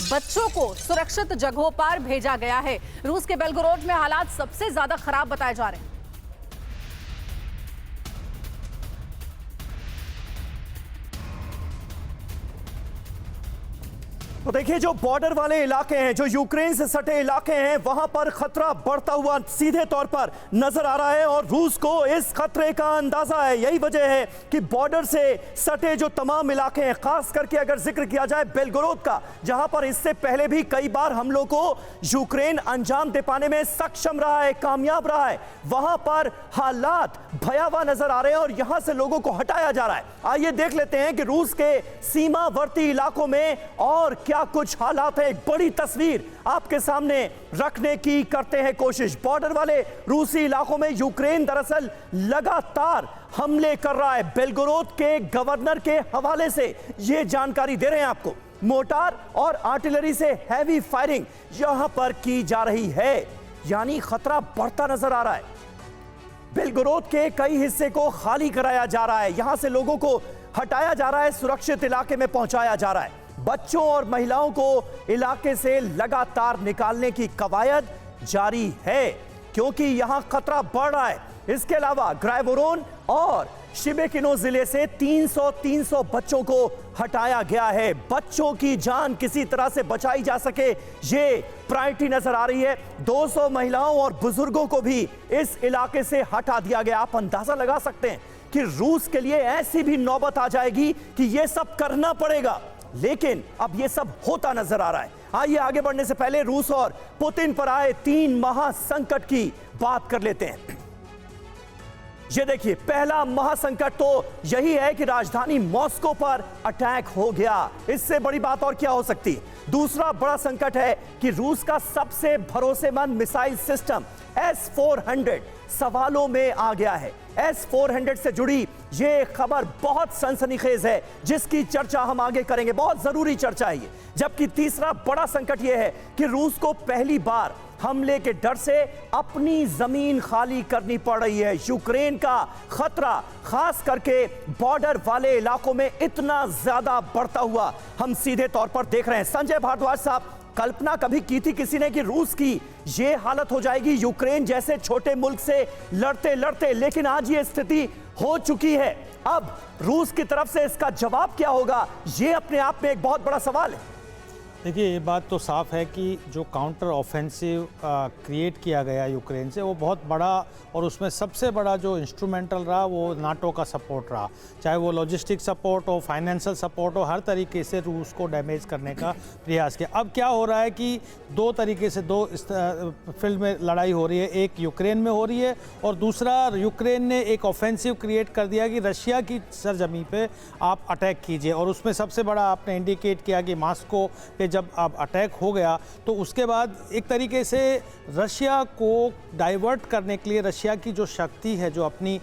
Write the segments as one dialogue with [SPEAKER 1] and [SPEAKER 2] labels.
[SPEAKER 1] बच्चों को सुरक्षित जगहों पर भेजा गया है। रूस के बेलगोरोड में हालात सबसे ज्यादा खराब बताए जा रहे हैं।
[SPEAKER 2] तो देखिए, जो बॉर्डर वाले इलाके हैं, जो यूक्रेन से सटे इलाके हैं, वहां पर खतरा बढ़ता हुआ सीधे तौर पर नजर आ रहा है और रूस को इस खतरे का अंदाजा है। यही वजह है कि बॉर्डर से सटे जो तमाम इलाके हैं, खास करके अगर जिक्र किया जाए बेलगोरोद का, जहां पर इससे पहले भी कई बार हमलों को यूक्रेन अंजाम दे पाने में सक्षम रहा है, कामयाब रहा है, वहां पर हालात भयावह नजर आ रहे हैं और यहां से लोगों को हटाया जा रहा है। आइए देख लेते हैं कि रूस के सीमावर्ती इलाकों में और क्या कुछ हालात है। एक बड़ी तस्वीर आपके सामने रखने की करते हैं कोशिश। बॉर्डर वाले रूसी इलाकों में यूक्रेन दरअसल लगातार हमले कर रहा है। बेलगोरोद के गवर्नर के हवाले से यह जानकारी दे रहे हैं आपको। मोर्टार और आर्टिलरी से हैवी फायरिंग यहां पर की जा रही है, यानी खतरा बढ़ता नजर आ रहा है। बेलगोरोद के कई हिस्से को खाली कराया जा रहा है, यहां से लोगों को हटाया जा रहा है, सुरक्षित इलाके में पहुंचाया जा रहा है। बच्चों और महिलाओं को इलाके से लगातार निकालने की कवायद जारी है, क्योंकि यहां खतरा बढ़ रहा है। इसके अलावा ग्राइवोरोन और शिबेकिनो जिले से 300 बच्चों को हटाया गया है। बच्चों की जान किसी तरह से बचाई जा सके, ये प्रायोरिटी नजर आ रही है। 200 महिलाओं और बुजुर्गों को भी इस इलाके से हटा दिया गया। आप अंदाजा लगा सकते हैं कि रूस के लिए ऐसी भी नौबत आ जाएगी कि यह सब करना पड़ेगा, लेकिन अब यह सब होता नजर आ रहा है। आइए आगे बढ़ने से पहले रूस और पुतिन पर आए 3 महासंकट की बात कर लेते हैं। ये देखिए, पहला महासंकट तो यही है कि राजधानी मॉस्को पर अटैक हो गया। इससे बड़ी बात और क्या हो सकती है। दूसरा बड़ा संकट है कि रूस का सबसे भरोसेमंद मिसाइल सिस्टम S-400 सवालों में आ गया है। S-400 से जुड़ी ये खबर बहुत सनसनीखेज है, जिसकी चर्चा हम आगे करेंगे, बहुत जरूरी चर्चा है ये। जबकि तीसरा बड़ा संकट यह है कि रूस को पहली बार हमले के डर से अपनी जमीन खाली करनी पड़ रही है। यूक्रेन का खतरा खास करके बॉर्डर वाले इलाकों में इतना ज्यादा बढ़ता हुआ हम सीधे तौर पर देख रहे हैं। संजय भारद्वाज साहब, कल्पना कभी की थी किसी ने कि रूस की ये हालत हो जाएगी यूक्रेन जैसे छोटे मुल्क से लड़ते लड़ते, लेकिन आज ये स्थिति हो चुकी है। अब रूस की तरफ से इसका जवाब क्या होगा, ये अपने आप में एक बहुत बड़ा सवाल है।
[SPEAKER 3] देखिए, ये बात तो साफ है कि जो काउंटर ऑफेंसिव क्रिएट किया गया यूक्रेन से, वो बहुत बड़ा, और उसमें सबसे बड़ा जो इंस्ट्रूमेंटल रहा वो नाटो का सपोर्ट रहा। चाहे वो लॉजिस्टिक सपोर्ट हो, फाइनेंशियल सपोर्ट हो, हर तरीके से रूस को डैमेज करने का प्रयास किया। अब क्या हो रहा है कि दो तरीके से दो फील्ड में लड़ाई हो रही है। एक यूक्रेन में हो रही है और दूसरा यूक्रेन ने एक ऑफेंसिव क्रिएट कर दिया कि रशिया की सरजमी पे आप अटैक कीजिए। और उसमें सबसे बड़ा आपने इंडिकेट किया कि मॉस्को पे जब अब अटैक हो गया तो उसके बाद एक तरीके से रशिया को डाइवर्ट करने के लिए, रशिया की जो शक्ति है जो अपनी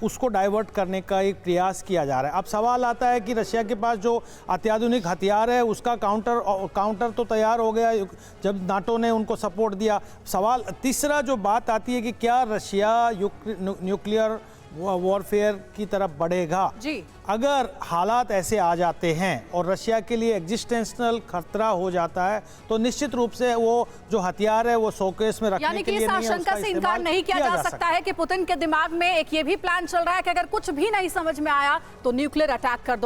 [SPEAKER 3] उसको डाइवर्ट करने का एक प्रयास किया जा रहा है। अब सवाल आता है कि रशिया के पास जो अत्याधुनिक हथियार है उसका काउंटर तो तैयार हो गया जब नाटो ने उनको सपोर्ट दिया। सवाल तीसरा जो बात आती है कि क्या रशिया न्यूक्लियर वॉरफेयर की तरफ बढ़ेगा
[SPEAKER 1] जी।
[SPEAKER 3] अगर हालात ऐसे आ जाते हैं और रशिया के लिए एग्जिस्टेंशनल खतरा हो जाता है तो निश्चित रूप से वो जो हथियार है वो शोकेस में रखने के लिए नहीं है,
[SPEAKER 1] यानी कि इस आशंका से इनकार नहीं किया जा सकता है कि पुतिन के दिमाग में एक ये भी प्लान चल रहा है कि अगर कुछ भी नहीं समझ में आया तो न्यूक्लियर अटैक कर दो।